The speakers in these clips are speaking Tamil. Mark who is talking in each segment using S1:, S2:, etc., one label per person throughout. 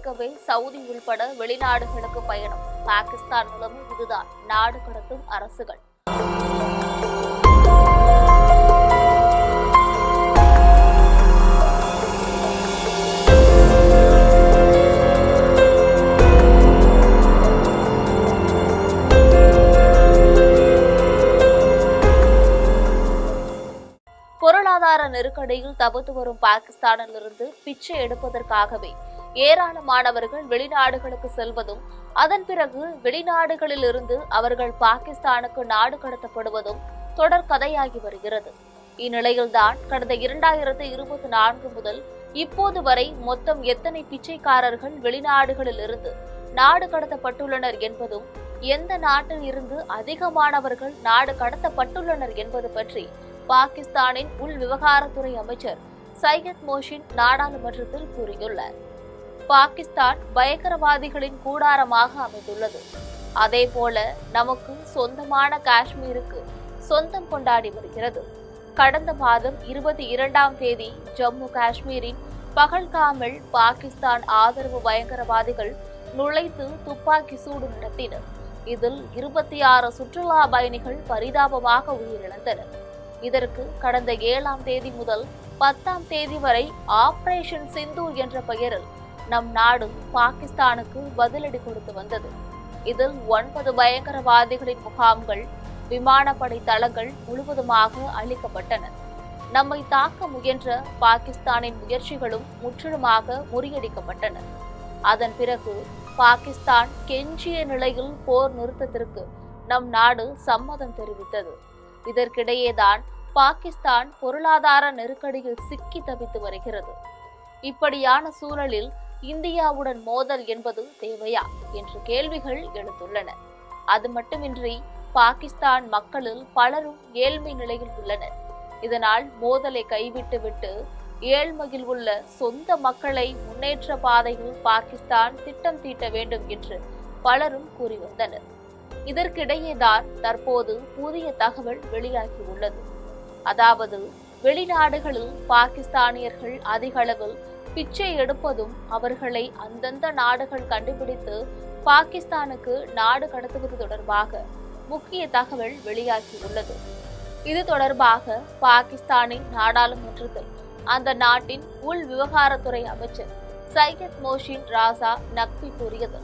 S1: தப்பிக்கவே சவுதி உள்பட வெளிநாடுகளுக்கு பயணம். பாகிஸ்தான் நிலைமை இதுதான். நாடு கடத்தும் அரசுகள். பொருளாதார நெருக்கடியில் தவித்து வரும் பாகிஸ்தானிலிருந்து பிச்சை எடுப்பதற்காகவே ஏராளமானவர்கள் வெளிநாடுகளுக்கு செல்வதும், அதன் பிறகு வெளிநாடுகளில் இருந்து அவர்கள் பாகிஸ்தானுக்கு நாடு கடத்தப்படுவதும் தொடர் கதையாகி வருகிறது. இந்நிலையில்தான் கடந்த 2024 முதல் இப்போது வரை மொத்தம் எத்தனை பிச்சைக்காரர்கள் வெளிநாடுகளில் இருந்து நாடு கடத்தப்பட்டுள்ளனர் என்பதும், எந்த நாட்டில் இருந்து அதிகமானவர்கள் நாடு கடத்தப்பட்டுள்ளனர் என்பது பற்றி பாகிஸ்தானின் உள் விவகாரத்துறை அமைச்சர் சையத் மோஷின் நாடாளுமன்றத்தில் கூறியுள்ளார். பாகிஸ்தான் பயங்கரவாதிகளின் கூடாரமாக அமைந்துள்ளது. அதேபோல நமக்கு சொந்தமான காஷ்மீருக்கு சொந்தம் கொண்டாடி வருகிறது. கடந்த மாதம் 22ஆம் தேதி ஜம்மு காஷ்மீரின் பகல்காமில் பாகிஸ்தான் ஆதரவு பயங்கரவாதிகள் நுழைத்து துப்பாக்கி சூடு நடத்தினர். இதில் 26 சுற்றுலா பயணிகள் பரிதாபமாக உயிரிழந்தனர். இதற்கு கடந்த 7ஆம் தேதி முதல் 10ஆம் தேதி வரை ஆபரேஷன் சிந்து என்ற பெயரில் நம் நாடு பாகிஸ்தானுக்கு பதிலடி கொடுத்து வந்தது. இதில் 9 பயங்கரவாதிகளின் முகாம்கள், விமானப்படை தளங்கள் முழுவதுமாக அழிக்கப்பட்டன. நம்மை தாக்க முயன்ற பாகிஸ்தானின் முயற்சிகளும் முற்றிலுமாக முறியடிக்கப்பட்டன. அதன் பிறகு பாகிஸ்தான் கெஞ்சிய நிலையில் போர் நிறுத்தத்திற்கு நம் நாடு சம்மதம் தெரிவித்தது. இதற்கிடையேதான் பாகிஸ்தான் பொருளாதார நெருக்கடியில் சிக்கி தவித்து வருகிறது. இப்படியான சூழலில் இந்தியாவுடன் மோதல் என்பது தேவையா என்ற கேள்விகள் எழுந்துள்ளன. அது மட்டுமின்றி பாகிஸ்தான் மக்களில் பலரும் ஏழ்மை நிலையில் உள்ளனர். இதனால் மோதலை கைவிட்டுவிட்டு ஏழ்மையில் உள்ள சொந்த மக்களை முன்னேற்ற பாதையில் பாகிஸ்தான் திட்டம் தீட்ட வேண்டும் என்று பலரும் கூறி வந்தனர். இதற்கிடையேதான் தற்போது புதிய தகவல் வெளியாகியுள்ளது. அதாவது, வெளிநாடுகளில் பாகிஸ்தானியர்கள் அதிக அளவில் பிச்சை எடுப்பதும், அவர்களை அந்தந்த நாடுகள் கண்டுபிடித்து பாகிஸ்தானுக்கு நாடு கடத்துவது தொடர்பாக முக்கிய தகவல் வெளியாகியுள்ளது. இது தொடர்பாக பாகிஸ்தானின் நாடாளுமன்றத்தில் அந்த நாட்டின் உள் விவகாரத்துறை அமைச்சர் சையத் மோஷின் ராசா நக்வி கூறியது,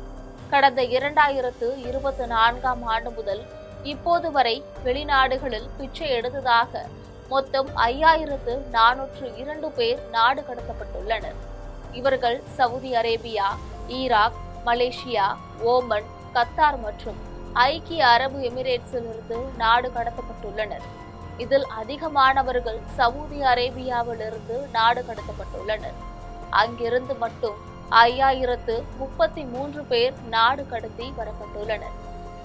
S1: கடந்த 2024ஆம் ஆண்டு முதல் இப்போது வரை வெளிநாடுகளில் பிச்சை எடுத்ததாக மொத்தம் 5402 பேர் நாடு கடத்தப்பட்டுள்ளனர். இவர்கள் Saudi Arabia, Iraq, Malaysia, Oman, Qatar மற்றும் ஐக்கிய அரபு எமிரேட்ஸிலிருந்து நாடு கடத்தப்பட்டுள்ளனர். இதில் அதிகமானவர்கள் சவுதி அரேபியாவிலிருந்து நாடு கடத்தப்பட்டுள்ளனர். அங்கிருந்து மட்டும் 5033 பேர் நாடு கடத்தி வரப்பட்டுள்ளனர்.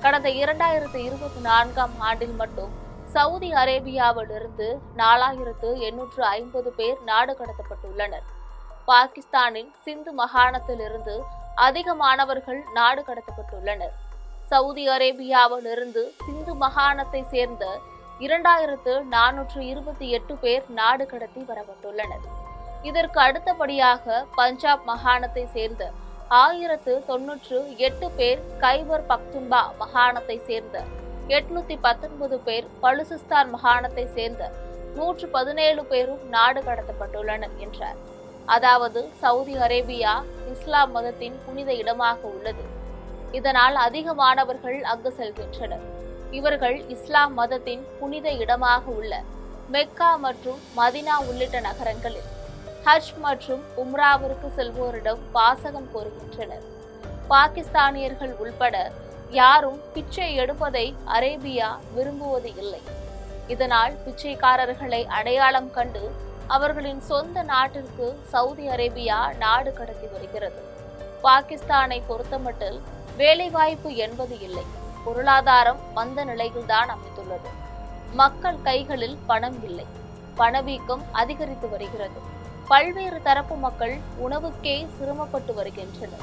S1: கடந்த 2024ஆம் ஆண்டில் மட்டும் சவுதி அரேபியாவிலிருந்து 4850 பேர் நாடு கடத்தப்பட்டுள்ளனர். பாகிஸ்தானின் சிந்து மாகாணத்திலிருந்து அதிகமானவர்கள் நாடு கடத்தப்பட்டுள்ளனர். சவுதி அரேபியாவிலிருந்து சிந்து மாகாணத்தை சேர்ந்த 2428 பேர் நாடு கடத்தி வரப்பட்டுள்ளனர். இதற்கு அடுத்தபடியாக பஞ்சாப் மாகாணத்தை சேர்ந்த 1098 பேர், கைபர் பக்துன்பா மாகாணத்தை சேர்ந்த 819 பேர், பலுசிஸ்தான் மாகாணத்தை சேர்ந்த 117 பேரும் நாடு கடத்தப்பட்டுள்ளனர் என்றார். அதாவது, சவுதி அரேபியா இஸ்லாம் மதத்தின் புனித இடமாக உள்ளது. இதனால் அதிகமானவர்கள் அங்கு செல்கின்றனர். இவர்கள் இஸ்லாம் மதத்தின் புனித இடமாக உள்ள மெக்கா மற்றும் மதினா உள்ளிட்ட நகரங்களில் ஹஜ் மற்றும் உம்ராவிற்கு செல்வோரிடம் வாசகம் கோருகின்றனர். பாகிஸ்தானியர்கள் உள்பட யாரும் பிச்சை எடுப்பதை அரேபியா விரும்புவது இல்லை. இதனால் பிச்சைக்காரர்களை அடையாளம் கண்டு அவர்களின் சொந்த நாட்டிற்கு சவுதி அரேபியா நாடு கடத்தி வருகிறது. பாகிஸ்தானை பொறுத்தமட்டில் வேலைவாய்ப்பு என்பது இல்லை. பொருளாதாரம் மந்த நிலையில்தான் அமைந்துள்ளது. மக்கள் கைகளில் பணம் இல்லை. பணவீக்கம் அதிகரித்து வருகிறது. பல்வேறு தரப்பு மக்கள் உணவுக்கே சிரமப்பட்டு வருகின்றனர்.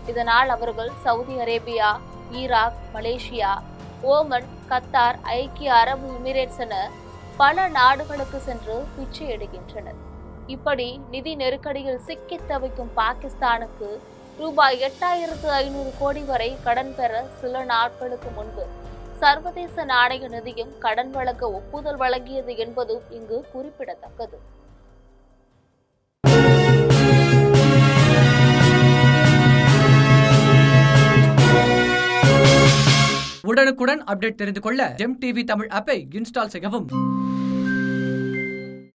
S1: இதனால் அவர்கள் Saudi Arabia, Iraq, Malaysia, Oman, Qatar, ஐக்கிய அரபு எமிரேட்ஸ் என பல நாடுகளுக்கு சென்று பிச்சை எடுக்கின்றனர். இப்படி நிதி நெருக்கடியில் சிக்கித் தவிக்கும் பாகிஸ்தானுக்கு ரூபாய் 8,500 கோடி வரை கடன் பெற சில நாட்களுக்கு முன்பு சர்வதேச நாணய நிதியம் கடன் வழங்க ஒப்புதல் வழங்கியது என்பதும் இங்கு குறிப்பிடத்தக்கது.
S2: உடனுக்குடன் அப்டேட் தெரிந்து கொள்ள ஜெம் டிவி தமிழ் ஆப்பை இன்ஸ்டால் செய்யவும்.